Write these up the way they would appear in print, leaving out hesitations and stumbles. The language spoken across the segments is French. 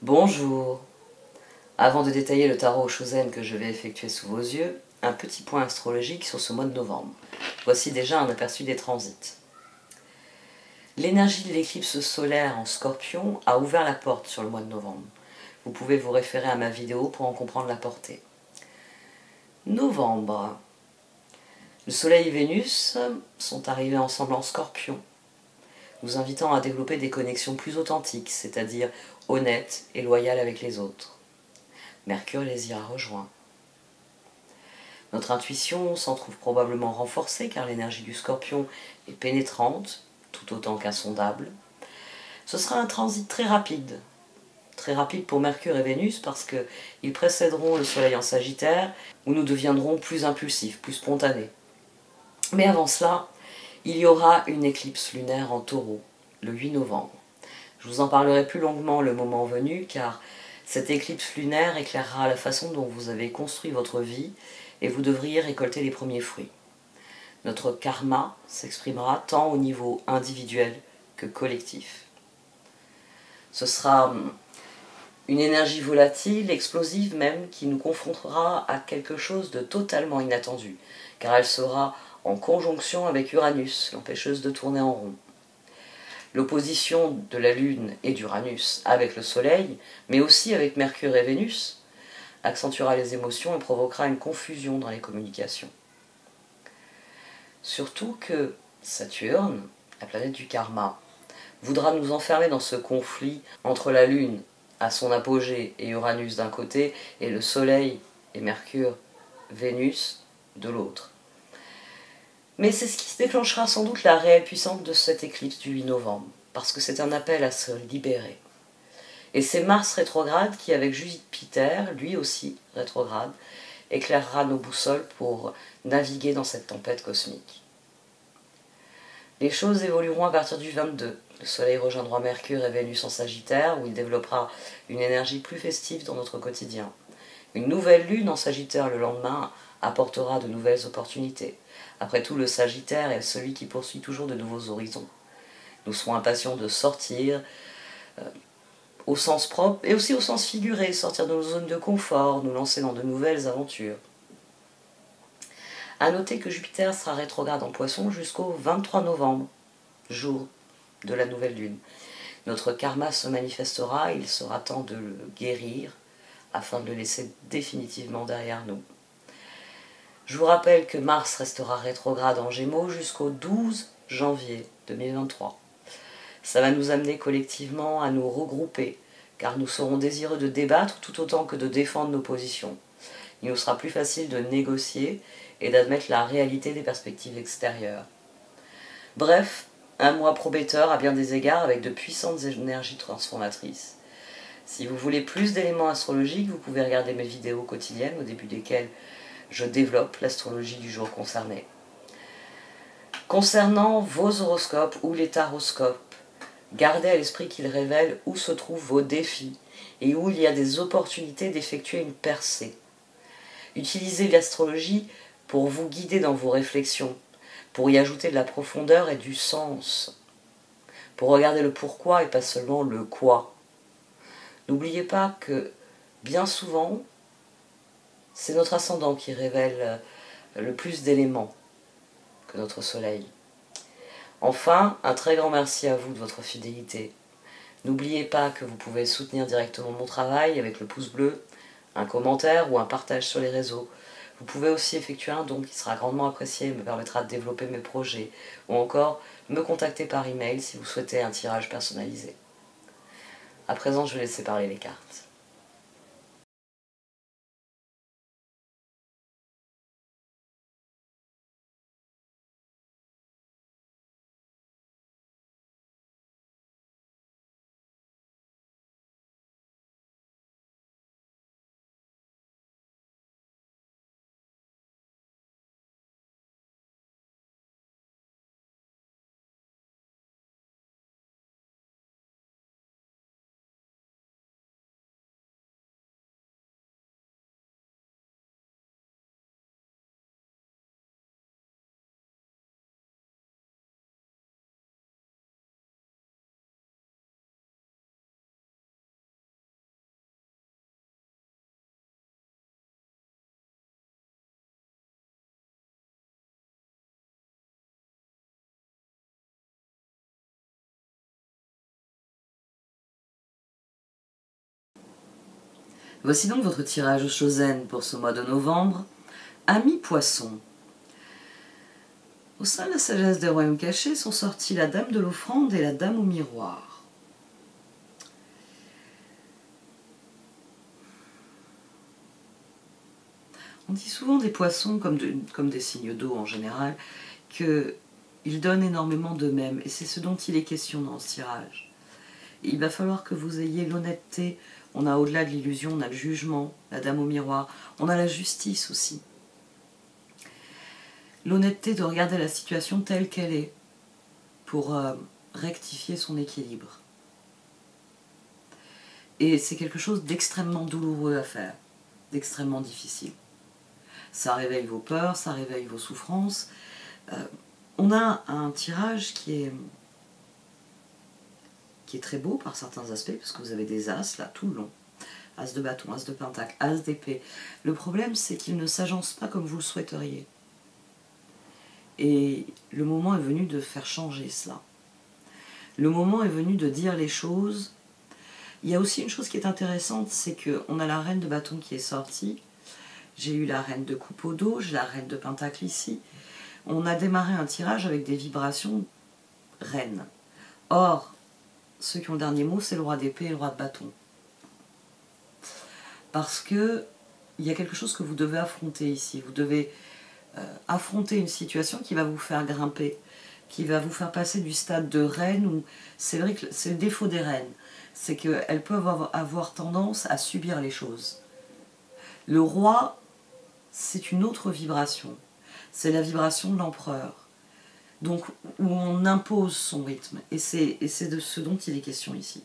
Bonjour. Avant de détailler le tarot Shozen que je vais effectuer sous vos yeux, un petit point astrologique sur ce mois de novembre. Voici déjà un aperçu des transits. L'énergie de l'éclipse solaire en Scorpion a ouvert la porte sur le mois de novembre. Vous pouvez vous référer à ma vidéo pour en comprendre la portée. Novembre. Le Soleil et Vénus sont arrivés ensemble en Scorpion, nous invitant à développer des connexions plus authentiques, c'est-à-dire honnêtes et loyales avec les autres. Mercure les y a rejoints. Notre intuition s'en trouve probablement renforcée car l'énergie du Scorpion est pénétrante, tout autant qu'insondable. Ce sera un transit très rapide pour Mercure et Vénus parce qu'ils précéderont le Soleil en Sagittaire où nous deviendrons plus impulsifs, plus spontanés. Mais avant cela, il y aura une éclipse lunaire en Taureau, le 8 novembre. Je vous en parlerai plus longuement le moment venu car cette éclipse lunaire éclairera la façon dont vous avez construit votre vie et vous devriez récolter les premiers fruits. Notre karma s'exprimera tant au niveau individuel que collectif. Ce sera une énergie volatile, explosive même, qui nous confrontera à quelque chose de totalement inattendu, car elle sera en conjonction avec Uranus, l'empêcheuse de tourner en rond. L'opposition de la Lune et d'Uranus avec le Soleil, mais aussi avec Mercure et Vénus, accentuera les émotions et provoquera une confusion dans les communications. Surtout que Saturne, la planète du karma, voudra nous enfermer dans ce conflit entre la Lune à son apogée et Uranus d'un côté et le Soleil et Mercure, Vénus de l'autre. Mais c'est ce qui déclenchera sans doute la réelle puissance de cette éclipse du 8 novembre, parce que c'est un appel à se libérer. Et c'est Mars rétrograde qui, avec Jupiter, lui aussi rétrograde, éclairera nos boussoles pour naviguer dans cette tempête cosmique. Les choses évolueront à partir du 22. Le Soleil rejoindra Mercure et Vénus en Sagittaire, où il développera une énergie plus festive dans notre quotidien. Une nouvelle lune en Sagittaire le lendemain apportera de nouvelles opportunités. Après tout, le Sagittaire est celui qui poursuit toujours de nouveaux horizons. Nous serons impatients de sortir, au sens propre et aussi au sens figuré, sortir de nos zones de confort, nous lancer dans de nouvelles aventures. A noter que Jupiter sera rétrograde en Poisson jusqu'au 23 novembre, jour de la nouvelle lune. Notre karma se manifestera, il sera temps de le guérir afin de le laisser définitivement derrière nous. Je vous rappelle que Mars restera rétrograde en Gémeaux jusqu'au 12 janvier 2023. Ça va nous amener collectivement à nous regrouper, car nous serons désireux de débattre tout autant que de défendre nos positions. Il nous sera plus facile de négocier et d'admettre la réalité des perspectives extérieures. Bref, un mois prometteur à bien des égards avec de puissantes énergies transformatrices. Si vous voulez plus d'éléments astrologiques, vous pouvez regarder mes vidéos quotidiennes au début desquelles je développe l'astrologie du jour concerné. Concernant vos horoscopes ou les taroscopes, gardez à l'esprit qu'ils révèlent où se trouvent vos défis et où il y a des opportunités d'effectuer une percée. Utilisez l'astrologie pour vous guider dans vos réflexions, pour y ajouter de la profondeur et du sens, pour regarder le pourquoi et pas seulement le quoi. N'oubliez pas que, bien souvent, c'est notre ascendant qui révèle le plus d'éléments que notre soleil. Enfin, un très grand merci à vous de votre fidélité. N'oubliez pas que vous pouvez soutenir directement mon travail avec le pouce bleu, un commentaire ou un partage sur les réseaux. Vous pouvez aussi effectuer un don qui sera grandement apprécié et me permettra de développer mes projets, ou encore me contacter par email si vous souhaitez un tirage personnalisé. À présent, je vais laisser parler les cartes. Voici donc votre tirage Chosen pour ce mois de novembre. Amis Poissons. Au sein de la sagesse des royaumes cachés sont sortis la dame de l'offrande et la dame au miroir. On dit souvent des poissons, comme des signes d'eau en général, qu'ils donnent énormément d'eux-mêmes. Et c'est ce dont il est question dans ce tirage. Et il va falloir que vous ayez l'honnêteté. On a au-delà de l'illusion, on a le jugement, la dame au miroir. On a la justice aussi. L'honnêteté de regarder la situation telle qu'elle est pour rectifier son équilibre. Et c'est quelque chose d'extrêmement douloureux à faire, d'extrêmement difficile. Ça réveille vos peurs, ça réveille vos souffrances. On a un tirage qui est très beau par certains aspects, parce que vous avez des as là tout le long. As de bâton, as de pentacle, as d'épée. Le problème, c'est qu'il ne s'agence pas comme vous le souhaiteriez. Et le moment est venu de faire changer cela. Le moment est venu de dire les choses. Il y a aussi une chose qui est intéressante, c'est qu'on a la reine de bâton qui est sortie. J'ai eu la reine de coupe au dos, j'ai la reine de pentacle ici. On a démarré un tirage avec des vibrations reines. Or, ceux qui ont le dernier mot, c'est le roi d'épée et le roi de bâton. Parce que il y a quelque chose que vous devez affronter ici. Vous devez affronter une situation qui va vous faire grimper, qui va vous faire passer du stade de reine, où c'est vrai que c'est le défaut des reines, c'est qu'elles peuvent avoir tendance à subir les choses. Le roi, c'est une autre vibration, c'est la vibration de l'empereur, donc où on impose son rythme, et c'est de ce dont il est question ici.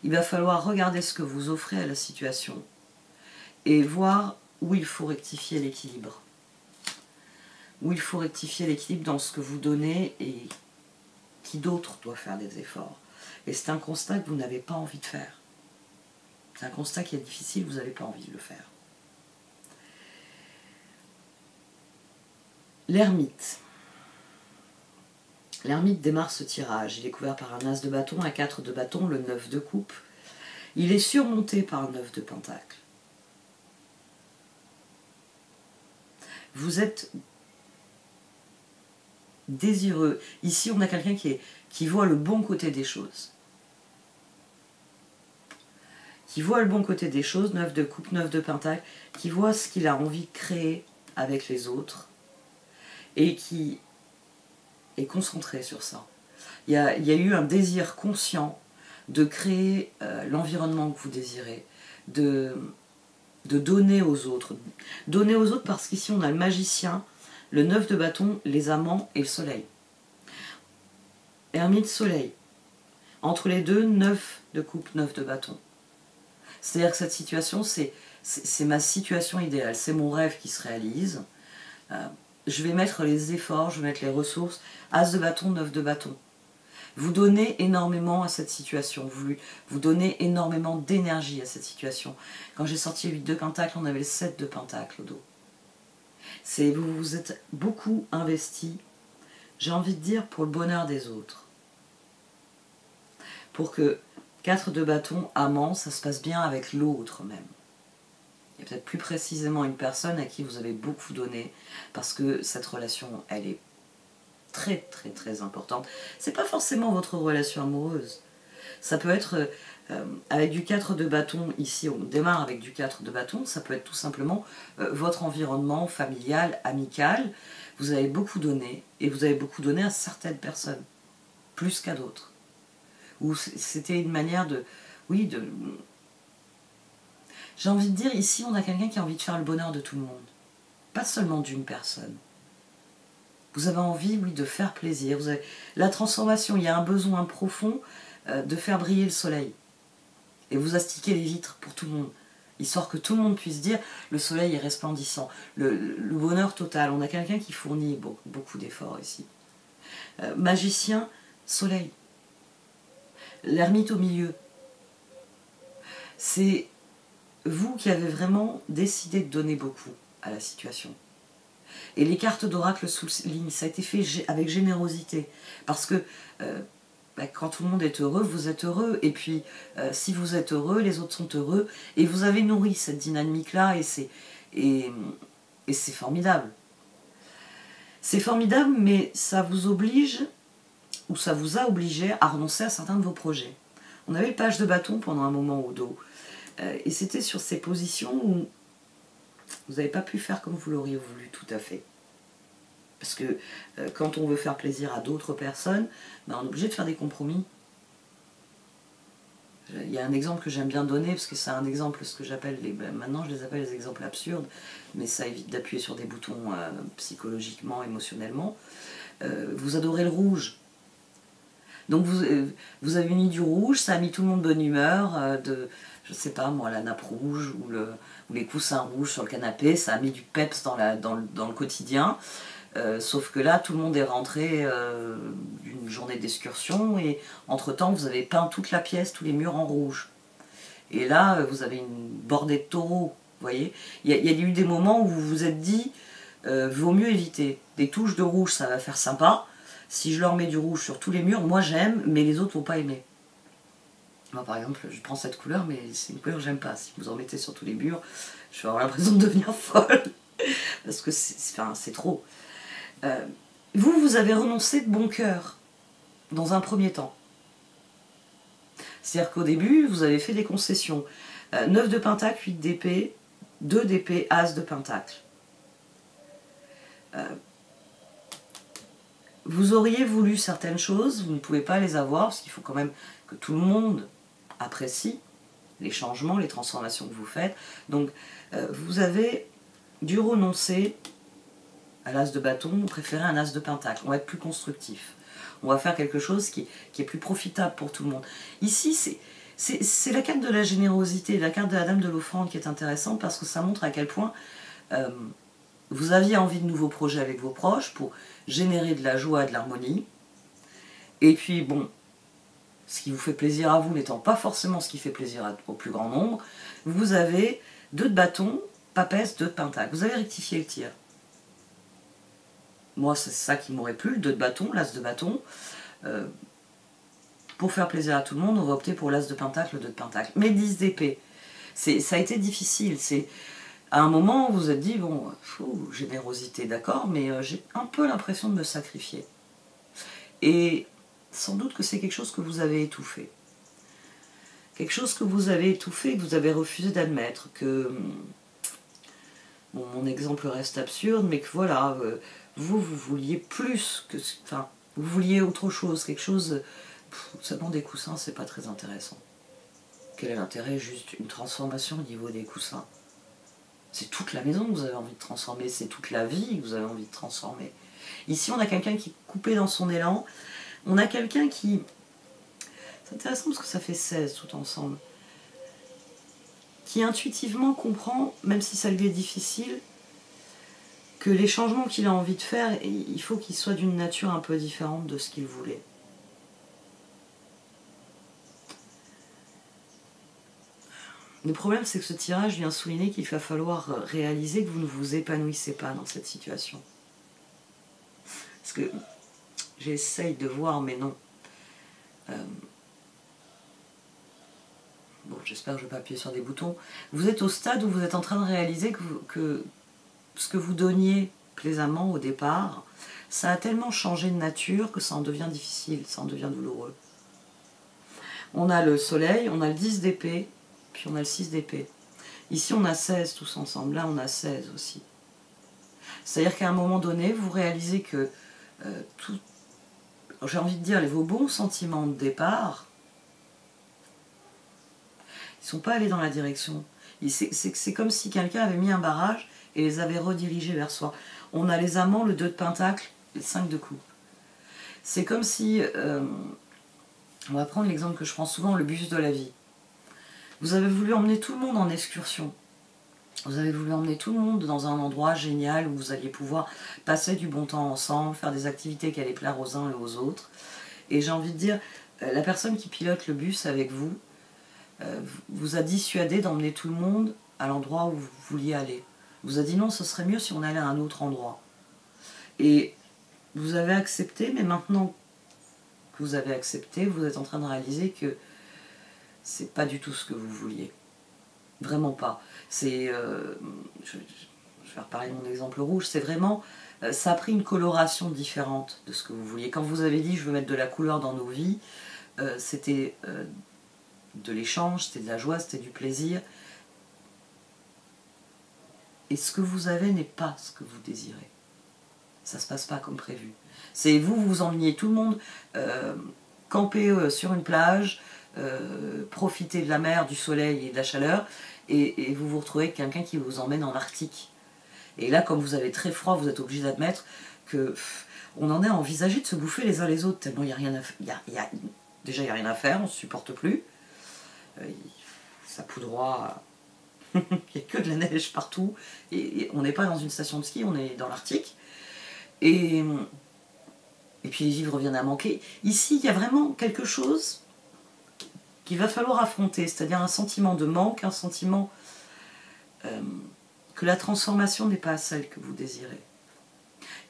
Il va falloir regarder ce que vous offrez à la situation, et voir où il faut rectifier l'équilibre. Où il faut rectifier l'équilibre dans ce que vous donnez et qui d'autre doit faire des efforts. Et c'est un constat que vous n'avez pas envie de faire. C'est un constat qui est difficile, vous n'avez pas envie de le faire. L'ermite. L'ermite démarre ce tirage. Il est couvert par un as de bâton, un 4 de bâton, le 9 de coupe. Il est surmonté par un 9 de pentacle. Vous êtes désireux. Ici, on a quelqu'un qui voit le bon côté des choses. Qui voit le bon côté des choses, 9 de coupe, 9 de pentacle, qui voit ce qu'il a envie de créer avec les autres et qui est concentré sur ça. Il y a eu un désir conscient de créer l'environnement que vous désirez, de donner aux autres. Donner aux autres parce qu'ici, on a le magicien, le 9 de bâton, les amants et le soleil. Ermite, soleil. Entre les deux, 9 de coupe, 9 de bâton. C'est-à-dire que cette situation, c'est ma situation idéale. C'est mon rêve qui se réalise. Je vais mettre les efforts, je vais mettre les ressources. As de bâton, 9 de bâton. Vous donnez énormément à cette situation. Vous donnez énormément d'énergie à cette situation. Quand j'ai sorti le 8 de pentacle, on avait le 7 de pentacle au dos. Vous vous êtes beaucoup investi, j'ai envie de dire, pour le bonheur des autres. Pour que 4 de bâton, amant, ça se passe bien avec l'autre même. Et peut-être plus précisément une personne à qui vous avez beaucoup donné, parce que cette relation, elle est très très très importante. C'est pas forcément votre relation amoureuse. Ça peut être avec du 4 de bâton, ici on démarre avec du 4 de bâton, ça peut être tout simplement votre environnement familial, amical. Vous avez beaucoup donné, et vous avez beaucoup donné à certaines personnes, plus qu'à d'autres. Ou c'était une manière de... Oui, de... J'ai envie de dire, ici on a quelqu'un qui a envie de faire le bonheur de tout le monde. Pas seulement d'une personne. Vous avez envie, oui, de faire plaisir. Vous avez... La transformation, il y a un besoin profond de faire briller le soleil. Et vous astiquez les vitres pour tout le monde. Histoire que tout le monde puisse dire, le soleil est resplendissant. Le bonheur total. On a quelqu'un qui fournit beaucoup d'efforts ici. Magicien, soleil. L'ermite au milieu. C'est vous qui avez vraiment décidé de donner beaucoup à la situation. Et les cartes d'oracle soulignent, ça a été fait avec générosité. Parce que bah, quand tout le monde est heureux, vous êtes heureux. Et puis, si vous êtes heureux, les autres sont heureux. Et vous avez nourri cette dynamique-là et c'est formidable. C'est formidable, mais ça vous oblige, ou ça vous a obligé à renoncer à certains de vos projets. On avait le page de bâton pendant un moment au dos. Et c'était sur ces positions où vous n'avez pas pu faire comme vous l'auriez voulu tout à fait. Parce que quand on veut faire plaisir à d'autres personnes, ben on est obligé de faire des compromis. Il y a un exemple que j'aime bien donner, parce que c'est un exemple, ce que j'appelle, maintenant je les appelle les exemples absurdes, mais ça évite d'appuyer sur des boutons psychologiquement, émotionnellement. Vous adorez le rouge. Donc vous avez mis du rouge, ça a mis tout le monde de bonne humeur, je sais pas moi, la nappe rouge ou les coussins rouges sur le canapé, ça a mis du peps dans le quotidien. Sauf que là, tout le monde est rentré d'une journée d'excursion et entre-temps, vous avez peint toute la pièce, tous les murs en rouge. Et là, vous avez une bordée de taureaux, vous voyez. Il y a eu des moments où vous vous êtes dit, vaut mieux éviter. Des touches de rouge, ça va faire sympa. Si je leur mets du rouge sur tous les murs, moi j'aime, mais les autres vont pas aimer. Moi par exemple, je prends cette couleur, mais c'est une couleur que j'aime pas. Si vous en mettez sur tous les murs, je vais avoir l'impression de devenir folle. Parce que c'est trop. Vous avez renoncé de bon cœur, dans un premier temps. C'est-à-dire qu'au début, vous avez fait des concessions. 9 de pentacle, 8 d'épée, 2 d'épée, as de pentacle. Vous auriez voulu certaines choses, vous ne pouvez pas les avoir, parce qu'il faut quand même que tout le monde apprécie les changements, les transformations que vous faites. Donc, vous avez dû renoncer à l'as de bâton, vous préférez un as de pentacle. On va être plus constructif. On va faire quelque chose qui est plus profitable pour tout le monde. Ici, c'est la carte de la générosité, la carte de la dame de l'offrande qui est intéressante parce que ça montre à quel point vous aviez envie de nouveaux projets avec vos proches pour générer de la joie et de l'harmonie. Et puis, bon, ce qui vous fait plaisir à vous n'étant pas forcément ce qui fait plaisir au plus grand nombre, vous avez 2 de bâton, papesse, 2 de pentacle. Vous avez rectifié le tir. Moi, c'est ça qui m'aurait plu, le 2 de bâton, l'as de bâton. Pour faire plaisir à tout le monde, on va opter pour l'as de pentacle, le 2 de pentacle. Mais 10 d'épée, ça a été difficile. À un moment, vous vous êtes dit, bon, générosité, d'accord, mais j'ai un peu l'impression de me sacrifier. Et sans doute que c'est quelque chose que vous avez étouffé. Quelque chose que vous avez étouffé, que vous avez refusé d'admettre, que... Bon, mon exemple reste absurde, mais que voilà, vous vouliez plus que... Enfin, vous vouliez autre chose, quelque chose... Seulement des coussins, c'est pas très intéressant. Quel est l'intérêt? Juste une transformation au niveau des coussins. C'est toute la maison que vous avez envie de transformer, c'est toute la vie que vous avez envie de transformer. Ici, on a quelqu'un qui est coupé dans son élan. On a quelqu'un qui... C'est intéressant parce que ça fait 16 tout ensemble. Qui intuitivement comprend, même si ça lui est difficile, que les changements qu'il a envie de faire, il faut qu'ils soient d'une nature un peu différente de ce qu'il voulait. Le problème, c'est que ce tirage vient souligner qu'il va falloir réaliser que vous ne vous épanouissez pas dans cette situation. Parce que j'essaye de voir, mais non. Bon, j'espère que je ne vais pas appuyer sur des boutons. Vous êtes au stade où vous êtes en train de réaliser que ce que vous donniez plaisamment au départ, ça a tellement changé de nature que ça en devient difficile, ça en devient douloureux. On a le soleil, on a le 10 d'épée, puis on a le 6 d'épée. Ici, on a 16 tous ensemble. Là, on a 16 aussi. C'est-à-dire qu'à un moment donné, vous réalisez que tout... J'ai envie de dire, vos bons sentiments de départ, ils ne sont pas allés dans la direction. C'est comme si quelqu'un avait mis un barrage et les avait redirigés vers soi. On a les amants, le 2 de pentacle, le 5 de coupe. C'est comme si... on va prendre l'exemple que je prends souvent, le bus de la vie. Vous avez voulu emmener tout le monde en excursion. Vous avez voulu emmener tout le monde dans un endroit génial où vous alliez pouvoir passer du bon temps ensemble, faire des activités qui allaient plaire aux uns et aux autres. Et j'ai envie de dire, la personne qui pilote le bus avec vous vous a dissuadé d'emmener tout le monde à l'endroit où vous vouliez aller. Vous a dit non, ce serait mieux si on allait à un autre endroit. Et vous avez accepté, mais maintenant que vous avez accepté, vous êtes en train de réaliser que c'est pas du tout ce que vous vouliez. Vraiment pas. C'est, je vais reparler de mon exemple rouge, c'est vraiment, ça a pris une coloration différente de ce que vous vouliez. Quand vous avez dit je veux mettre de la couleur dans nos vies, c'était de l'échange, c'était de la joie, c'était du plaisir. Et ce que vous avez n'est pas ce que vous désirez. Ça se passe pas comme prévu. C'est vous, vous emmeniez tout le monde camper sur une plage, profiter de la mer, du soleil et de la chaleur, et vous vous retrouvez avec quelqu'un qui vous emmène en Arctique. Et là, comme vous avez très froid, vous êtes obligé d'admettre que on en est à envisager de se bouffer les uns les autres, tellement il n'y a rien à faire. Déjà, il n'y a rien à faire, on ne se supporte plus. Ça poudroie, il n'y a que de la neige partout. Et on n'est pas dans une station de ski, on est dans l'Arctique. Et puis les vivres viennent à manquer. Ici, il y a vraiment quelque chose qu'il va falloir affronter, c'est-à-dire un sentiment de manque, un sentiment que la transformation n'est pas celle que vous désirez.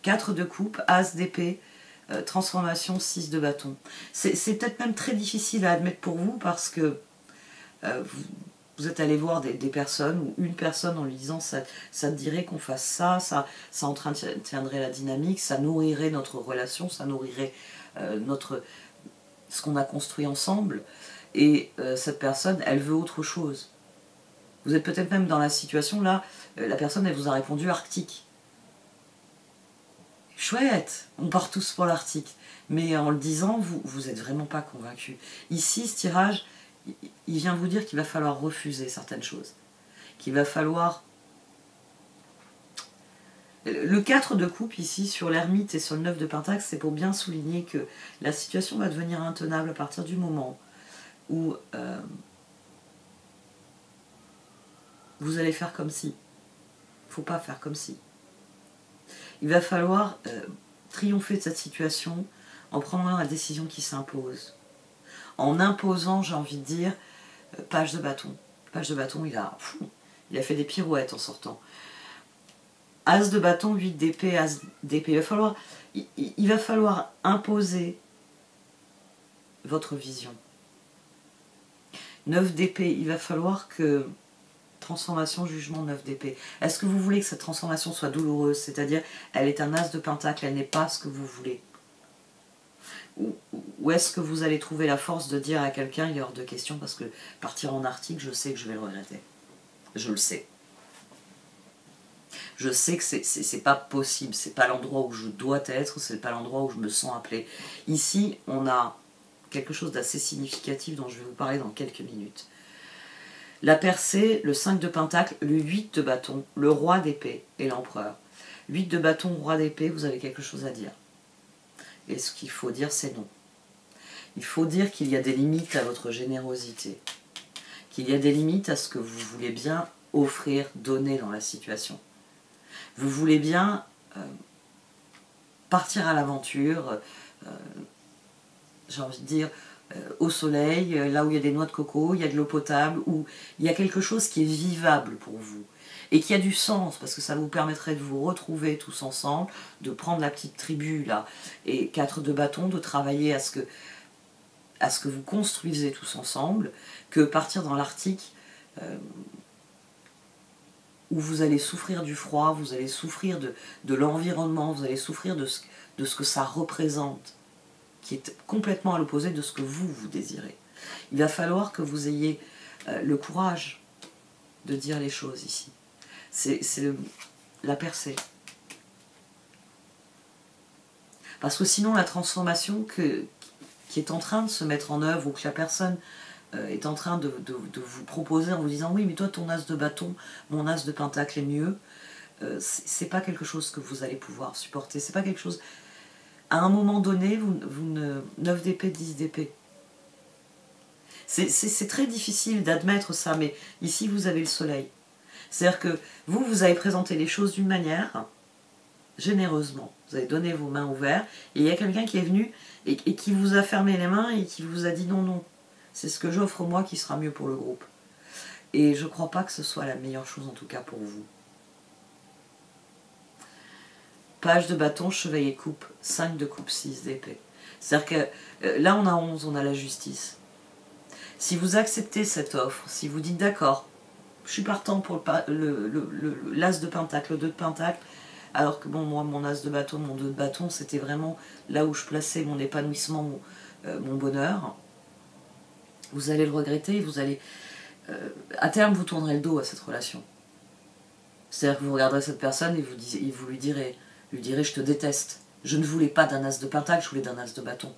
4 de coupe, As d'épée, transformation, 6 de bâton. C'est peut-être même très difficile à admettre pour vous parce que vous êtes allé voir des personnes ou une personne en lui disant ça te dirait qu'on fasse ça, ça entretiendrait la dynamique, ça nourrirait notre relation, ça nourrirait ce qu'on a construit ensemble. Et cette personne, elle veut autre chose. Vous êtes peut-être même dans la situation là, la personne elle vous a répondu Arctique. Chouette, on part tous pour l'Arctique. Mais en le disant, vous êtes vraiment pas convaincu. Ici, ce tirage, il vient vous dire qu'il va falloir refuser certaines choses. Qu'il va falloir... Le 4 de coupe ici, sur l'ermite et sur le 9 de pentacle, c'est pour bien souligner que la situation va devenir intenable à partir du moment où vous allez faire comme si. Il ne faut pas faire comme si. Il va falloir triompher de cette situation en prenant la décision qui s'impose. En imposant, j'ai envie de dire, page de bâton. Page de bâton, il a fait des pirouettes en sortant. As de bâton, 8 d'épée, As d'épée. Il va falloir imposer votre vision. 9 d'épée, il va falloir que... Transformation, jugement, 9 d'épée. Est-ce que vous voulez que cette transformation soit douloureuse? C'est-à-dire, elle est un As de pentacle, elle n'est pas ce que vous voulez. Ou est-ce que vous allez trouver la force de dire à quelqu'un, il est hors de question, parce que partir en Arctique, je sais que je vais le regretter. Je le sais. Je sais que c'est pas possible, c'est pas l'endroit où je dois être, c'est pas l'endroit où je me sens appelée. Ici, on a quelque chose d'assez significatif dont je vais vous parler dans quelques minutes. La percée, le 5 de pentacle, le 8 de bâton, le roi d'épée et l'empereur. 8 de bâton, roi d'épée, vous avez quelque chose à dire. Et ce qu'il faut dire, c'est non. Il faut dire qu'il y a des limites à votre générosité, qu'il y a des limites à ce que vous voulez bien offrir, donner dans la situation. Vous voulez bien partir à l'aventure, j'ai envie de dire, au soleil, là où il y a des noix de coco, il y a de l'eau potable, où il y a quelque chose qui est vivable pour vous et qui a du sens, parce que ça vous permettrait de vous retrouver tous ensemble, de prendre la petite tribu là, et 4 de bâton, de travailler à ce que vous construisez tous ensemble, que partir dans l'Arctique, où vous allez souffrir du froid, vous allez souffrir de l'environnement, vous allez souffrir de ce que ça représente, qui est complètement à l'opposé de ce que vous désirez. Il va falloir que vous ayez le courage de dire les choses ici. C'est la percée. Parce que sinon, la transformation qui est en train de se mettre en œuvre, ou que la personne est en train de vous proposer en vous disant « Oui, mais toi, ton as de bâton, mon as de pentacle est mieux », c'est pas quelque chose que vous allez pouvoir supporter. C'est pas quelque chose... À un moment donné, 9 d'épée, 10 d'épée. C'est très difficile d'admettre ça, mais ici, vous avez le soleil. C'est-à-dire que vous avez présenté les choses d'une manière, généreusement. Vous avez donné vos mains ouvertes, et il y a quelqu'un qui est venu et qui vous a fermé les mains et qui vous a dit non, non, c'est ce que j'offre moi qui sera mieux pour le groupe. Et je ne crois pas que ce soit la meilleure chose, en tout cas pour vous. Page de bâton, chevalier coupe, 5 de coupe, 6 d'épée. C'est-à-dire que là on a 11, on a la justice. Si vous acceptez cette offre, si vous dites d'accord, je suis partant pour l'as de pentacle, le 2 de pentacle, alors que bon, moi mon as de bâton, mon 2 de bâton, c'était vraiment là où je plaçais mon épanouissement, mon bonheur. Vous allez le regretter, vous allez... à terme, vous tournerez le dos à cette relation. C'est-à-dire que vous regarderez cette personne et vous lui direz, je te déteste. Je ne voulais pas d'un as de pentacle, je voulais d'un as de bâton.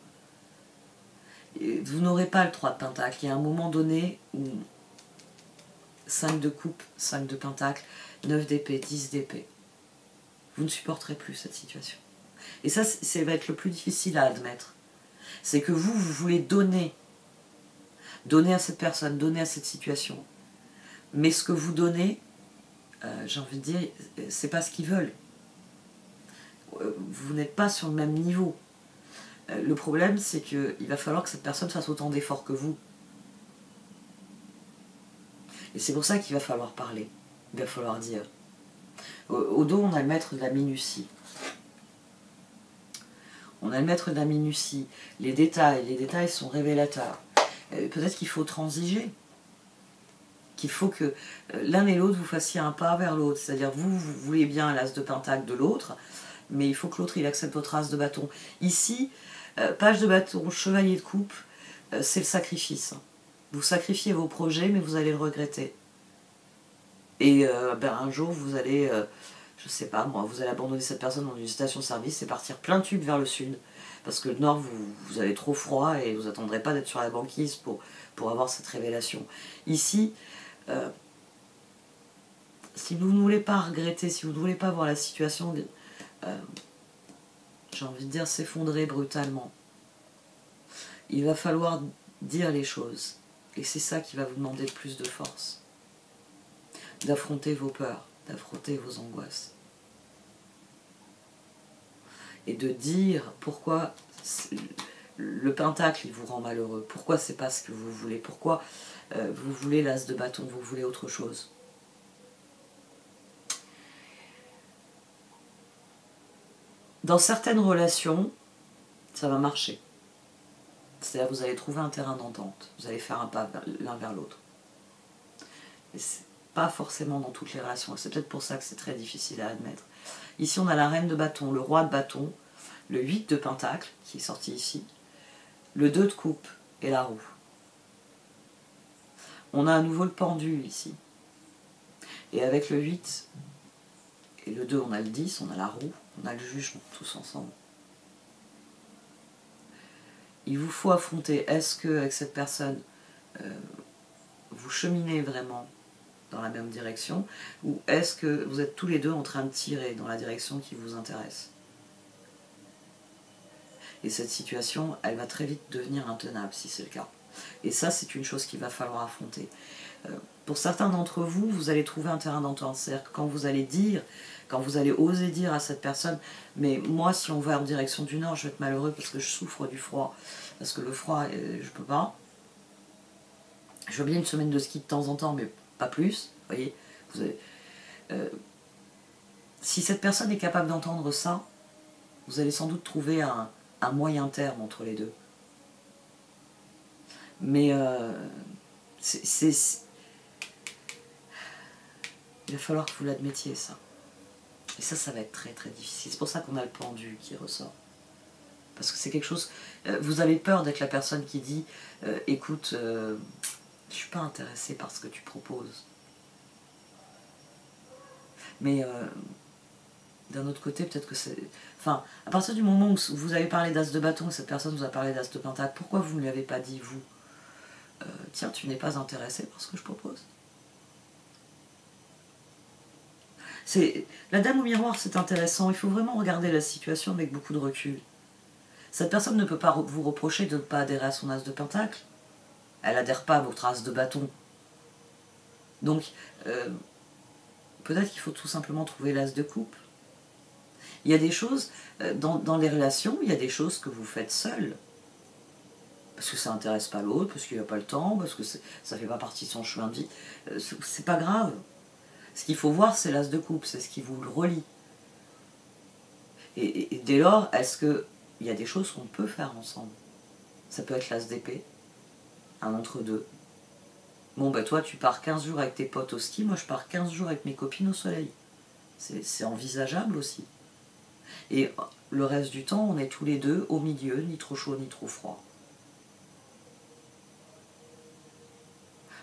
Et vous n'aurez pas le 3 de pentacle. Il y a un moment donné où 5 de coupe, 5 de pentacle, 9 d'épée, 10 d'épée. Vous ne supporterez plus cette situation. Et ça va être le plus difficile à admettre. C'est que vous voulez donner à cette personne, donner à cette situation. Mais ce que vous donnez, j'ai envie de dire, c'est pas ce qu'ils veulent. Vous n'êtes pas sur le même niveau. Le problème, c'est qu'il va falloir que cette personne fasse autant d'efforts que vous. Et c'est pour ça qu'il va falloir parler. Il va falloir dire. Au dos, on a le maître de la minutie. On a le maître de la minutie. Les détails sont révélateurs. Peut-être qu'il faut transiger. Qu'il faut que l'un et l'autre vous fassiez un pas vers l'autre. C'est-à-dire vous voulez bien l'as de pentacle de l'autre, mais il faut que l'autre il accepte votre as de bâton. Ici, page de bâton, chevalier de coupe, c'est le sacrifice. Vous sacrifiez vos projets, mais vous allez le regretter. Et un jour, vous allez, je sais pas moi, vous allez abandonner cette personne dans une station-service et partir plein tube vers le sud. Parce que le nord, vous avez trop froid et vous attendrez pas d'être sur la banquise pour avoir cette révélation. Ici, si vous ne voulez pas regretter, si vous ne voulez pas voir la situation, j'ai envie de dire, s'effondrer brutalement, il va falloir dire les choses. Et c'est ça qui va vous demander le plus de force. D'affronter vos peurs, d'affronter vos angoisses. Et de dire pourquoi le pentacle il vous rend malheureux, pourquoi c'est pas ce que vous voulez, pourquoi vous voulez l'as de bâton, vous voulez autre chose. Dans certaines relations, ça va marcher. C'est-à-dire vous allez trouver un terrain d'entente, vous allez faire un pas l'un vers l'autre. Et c'est pas forcément dans toutes les relations, c'est peut-être pour ça que c'est très difficile à admettre. Ici on a la reine de bâton, le roi de bâton, le 8 de pentacle qui est sorti ici, le 2 de coupe et la roue. On a à nouveau le pendu ici. Et avec le 8 et le 2 on a le 10, on a la roue, on a le jugement, tous ensemble. Il vous faut affronter, est-ce que avec cette personne, vous cheminez vraiment dans la même direction, ou est-ce que vous êtes tous les deux en train de tirer dans la direction qui vous intéresse? Et cette situation, elle va très vite devenir intenable si c'est le cas. Et ça, c'est une chose qu'il va falloir affronter. Pour certains d'entre vous, vous allez trouver un terrain d'entente. C'est-à-dire que quand vous allez dire, quand vous allez oser dire à cette personne, mais moi, si on va en direction du nord, je vais être malheureux parce que je souffre du froid. Parce que le froid, je peux pas. Je veux bien une semaine de ski de temps en temps, mais pas plus. Vous voyez, vous avez, si cette personne est capable d'entendre ça, vous allez sans doute trouver un moyen terme entre les deux. Mais il va falloir que vous l'admettiez, ça. Et ça va être très très difficile. C'est pour ça qu'on a le pendu qui ressort. Parce que c'est quelque chose... vous avez peur d'être la personne qui dit écoute, je suis pas intéressée par ce que tu proposes. Mais d'un autre côté, peut-être que c'est... Enfin, à partir du moment où vous avez parlé d'as de bâton et cette personne vous a parlé d'as de pentacle, pourquoi vous ne lui avez pas dit, vous, tiens, tu n'es pas intéressé par ce que je propose? La dame au miroir, c'est intéressant. Il faut vraiment regarder la situation avec beaucoup de recul. Cette personne ne peut pas vous reprocher de ne pas adhérer à son as de pentacle. Elle n'adhère pas à votre as de bâton. Donc, peut-être qu'il faut tout simplement trouver l'as de coupe. Il y a des choses, dans les relations, il y a des choses que vous faites seul. Parce que ça n'intéresse pas l'autre, parce qu'il n'a pas le temps, parce que ça ne fait pas partie de son chemin de vie. C'est pas grave. Ce qu'il faut voir, c'est l'as de coupe, c'est ce qui vous le relie. Et dès lors, est-ce que il y a des choses qu'on peut faire ensemble. Ça peut être l'as d'épée, un entre-deux. Bon, ben toi, tu pars 15 jours avec tes potes au ski, moi je pars 15 jours avec mes copines au soleil. C'est envisageable aussi. Et le reste du temps, on est tous les deux au milieu, ni trop chaud, ni trop froid.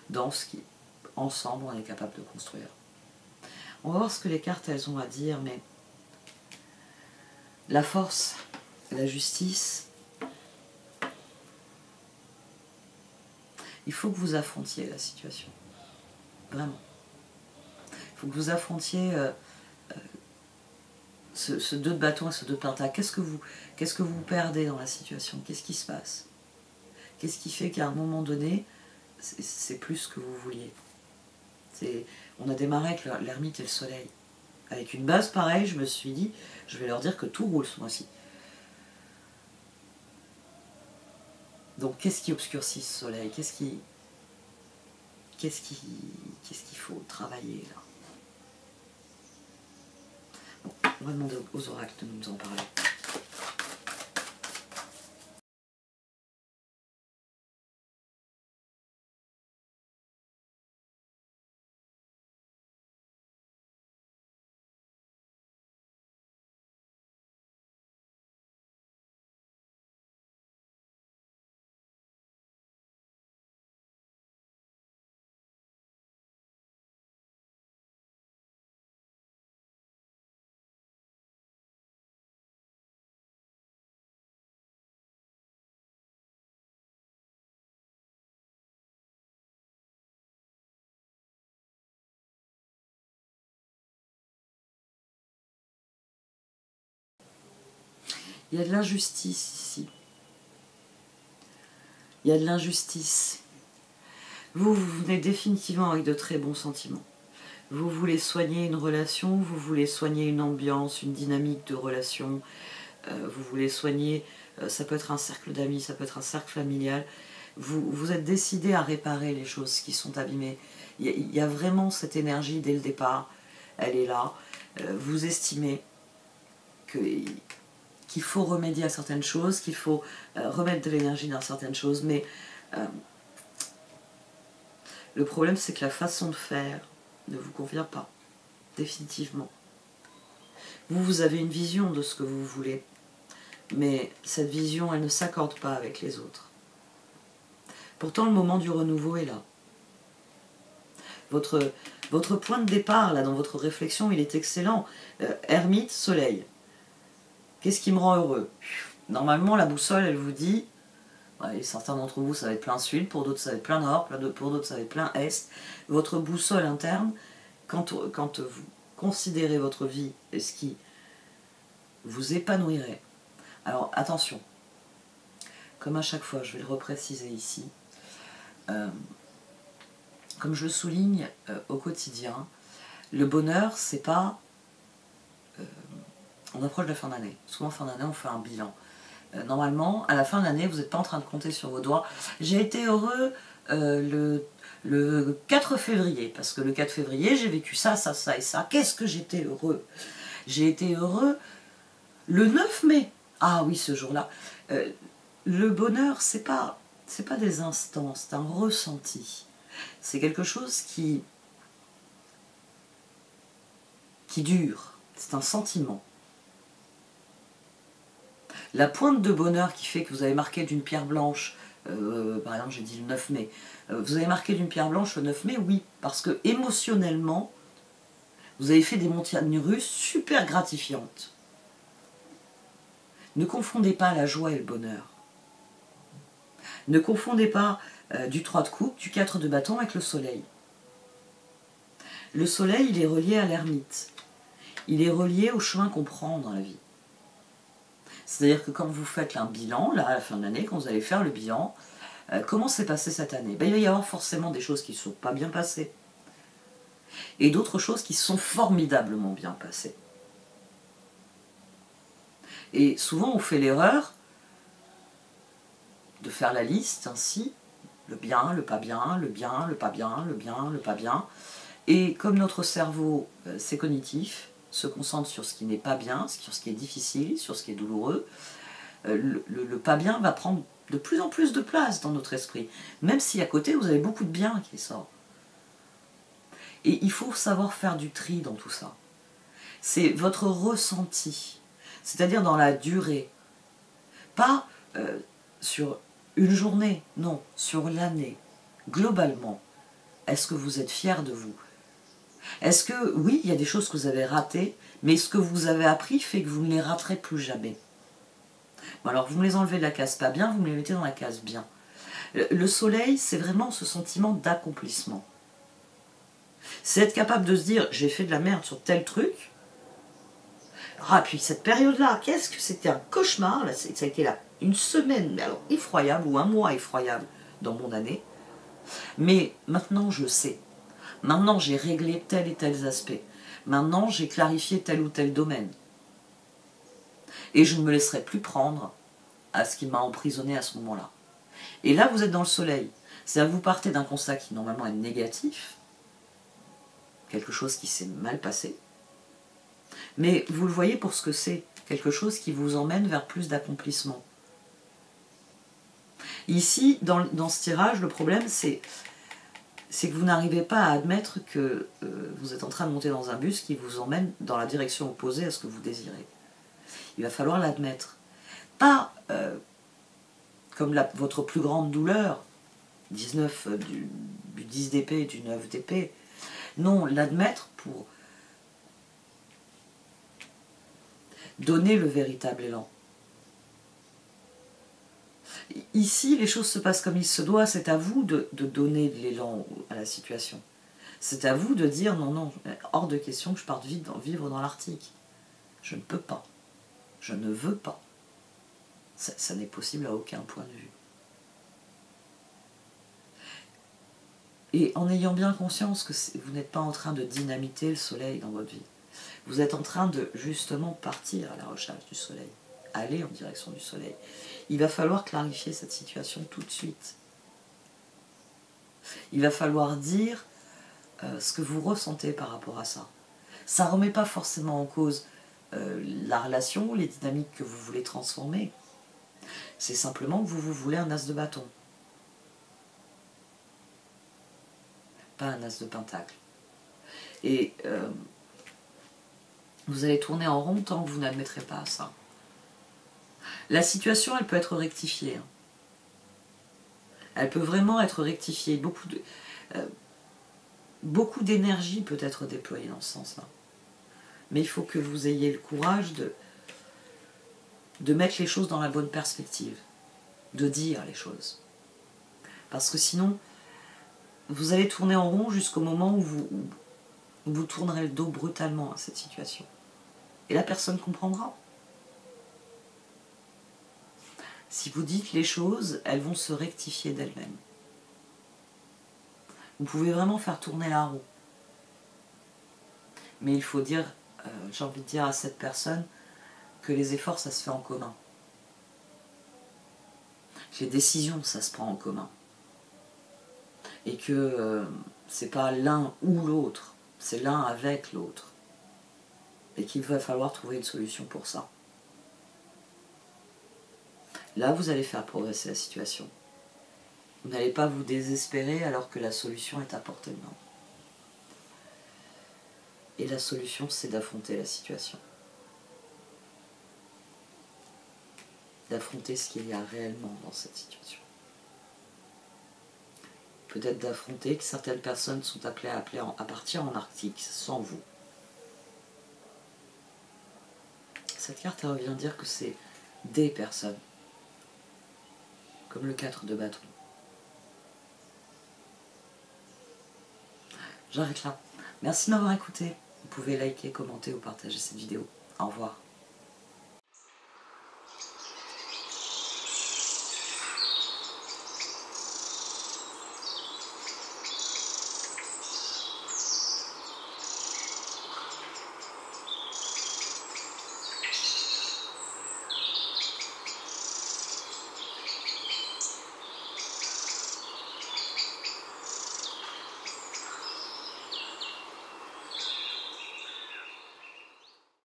Dans ce qui, ensemble, on est capable de construire. On va voir ce que les cartes, elles ont à dire, mais la force, la justice, il faut que vous affrontiez la situation. Vraiment. Il faut que vous affrontiez ce 2 de bâton et ce 2 de pentacle. Qu'est-ce que vous perdez dans la situation? Qu'est-ce qui se passe? Qu'est-ce qui fait qu'à un moment donné, c'est plus ce que vous vouliez? On a démarré avec l'ermite et le soleil. Avec une base pareille, je me suis dit, je vais leur dire que tout roule ce mois-ci. Donc qu'est-ce qui obscurcit ce soleil? Qu'est-ce qu'il faut travailler là? Bon, on va demander aux oracles de nous en parler. Il y a de l'injustice ici. Il y a de l'injustice. Vous venez définitivement avec de très bons sentiments. Vous voulez soigner une relation, vous voulez soigner une ambiance, une dynamique de relation. Vous voulez soigner, ça peut être un cercle d'amis, ça peut être un cercle familial. Vous êtes décidé à réparer les choses qui sont abîmées. Il y a vraiment cette énergie dès le départ. Elle est là. Vous estimez qu'il faut remédier à certaines choses, qu'il faut remettre de l'énergie dans certaines choses, mais le problème c'est que la façon de faire ne vous convient pas, définitivement. Vous avez une vision de ce que vous voulez, mais cette vision, elle ne s'accorde pas avec les autres. Pourtant, le moment du renouveau est là. Votre point de départ, là, dans votre réflexion, il est excellent. Ermite, soleil. Qu'est-ce qui me rend heureux? Normalement, la boussole, elle vous dit, ouais, certains d'entre vous, ça va être plein sud, pour d'autres, ça va être plein nord, pour d'autres, ça va être plein est. Votre boussole interne, quand vous considérez votre vie et ce qui vous épanouirait. Alors, attention, comme à chaque fois, je vais le repréciser ici, comme je le souligne au quotidien, le bonheur, c'est pas... on approche de la fin d'année. Souvent, fin d'année, on fait un bilan. Normalement, à la fin de l'année, vous n'êtes pas en train de compter sur vos doigts. J'ai été heureux le 4 février, parce que le 4 février, j'ai vécu ça, ça, ça et ça. Qu'est-ce que j'étais heureux? J'ai été heureux le 9 mai. Ah oui, ce jour-là. Le bonheur, c'est pas des instants, c'est un ressenti. C'est quelque chose qui dure. C'est un sentiment. La pointe de bonheur qui fait que vous avez marqué d'une pierre blanche, par exemple j'ai dit le 9 mai, vous avez marqué d'une pierre blanche le 9 mai, oui, parce que émotionnellement, vous avez fait des montagnes russes super gratifiantes. Ne confondez pas la joie et le bonheur. Ne confondez pas du 3 de coupe, du 4 de bâton avec le soleil. Le soleil, il est relié à l'ermite. Il est relié au chemin qu'on prend dans la vie. C'est-à-dire que quand vous faites un bilan, là, à la fin de l'année, quand vous allez faire le bilan, comment s'est passé cette année? Ben, il va y avoir forcément des choses qui ne sont pas bien passées. Et d'autres choses qui sont formidablement bien passées. Et souvent, on fait l'erreur de faire la liste ainsi, le bien, le pas bien, le bien, le pas bien, le bien, le pas bien. Et comme notre cerveau, c'est cognitif, se concentre sur ce qui n'est pas bien, sur ce qui est difficile, sur ce qui est douloureux, le pas bien va prendre de plus en plus de place dans notre esprit, même si à côté vous avez beaucoup de bien qui sort. Et il faut savoir faire du tri dans tout ça. C'est votre ressenti, c'est-à-dire dans la durée. Pas sur une journée, non, sur l'année. Globalement, est-ce que vous êtes fier de vous? Est-ce que, oui, il y a des choses que vous avez ratées, mais ce que vous avez appris fait que vous ne les raterez plus jamais. Bon, alors, vous me les enlevez de la case pas bien, vous me les mettez dans la case bien. Le soleil, c'est vraiment ce sentiment d'accomplissement. C'est être capable de se dire, j'ai fait de la merde sur tel truc. Ah, puis cette période-là, qu'est-ce que c'était un cauchemar. Là, ça a été là une semaine, mais alors effroyable, ou un mois effroyable dans mon année. Mais maintenant, je sais. Maintenant, j'ai réglé tel et tel aspect. Maintenant, j'ai clarifié tel ou tel domaine. Et je ne me laisserai plus prendre à ce qui m'a emprisonné à ce moment-là. Et là, vous êtes dans le soleil. C'est-à-dire que vous partez d'un constat qui normalement est négatif, quelque chose qui s'est mal passé, mais vous le voyez pour ce que c'est, quelque chose qui vous emmène vers plus d'accomplissement. Ici, dans ce tirage, le problème, c'est que vous n'arrivez pas à admettre que vous êtes en train de monter dans un bus qui vous emmène dans la direction opposée à ce que vous désirez. Il va falloir l'admettre. Pas comme votre plus grande douleur, 19 du 10 d'épée, du 9 d'épée. Non, l'admettre pour donner le véritable élan. Ici, les choses se passent comme il se doit, c'est à vous de donner de l'élan à la situation. C'est à vous de dire non, non, hors de question que je parte vivre dans l'Arctique. Je ne peux pas. Je ne veux pas. Ça n'est possible à aucun point de vue. Et en ayant bien conscience que vous n'êtes pas en train de dynamiter le soleil dans votre vie, vous êtes en train de justement partir à la recherche du soleil, aller en direction du soleil. Il va falloir clarifier cette situation tout de suite. Il va falloir dire ce que vous ressentez par rapport à ça. Ça ne remet pas forcément en cause la relation, les dynamiques que vous voulez transformer. C'est simplement que vous voulez un as de bâton. Pas un as de pentacle. Et vous allez tourner en rond tant que vous n'admettrez pas ça. La situation, elle peut être rectifiée. Elle peut vraiment être rectifiée. Beaucoup d'énergie peut être déployée dans ce sens-là. Mais il faut que vous ayez le courage de mettre les choses dans la bonne perspective, de dire les choses. Parce que sinon, vous allez tourner en rond jusqu'au moment où vous tournerez le dos brutalement à cette situation. Et la personne comprendra. Si vous dites les choses, elles vont se rectifier d'elles-mêmes. Vous pouvez vraiment faire tourner la roue. Mais il faut dire, j'ai envie de dire à cette personne, que les efforts, ça se fait en commun. Les décisions, ça se prend en commun. Et que c'est pas l'un ou l'autre, c'est l'un avec l'autre. Et qu'il va falloir trouver une solution pour ça. Là, vous allez faire progresser la situation. Vous n'allez pas vous désespérer alors que la solution est à portée de main. Et la solution, c'est d'affronter la situation. D'affronter ce qu'il y a réellement dans cette situation. Peut-être d'affronter que certaines personnes sont appelées à partir en Arctique sans vous. Cette carte, elle revient dire que c'est des personnes. Comme le 4 de bâton. J'arrête là. Merci de m'avoir écouté. Vous pouvez liker, commenter ou partager cette vidéo. Au revoir.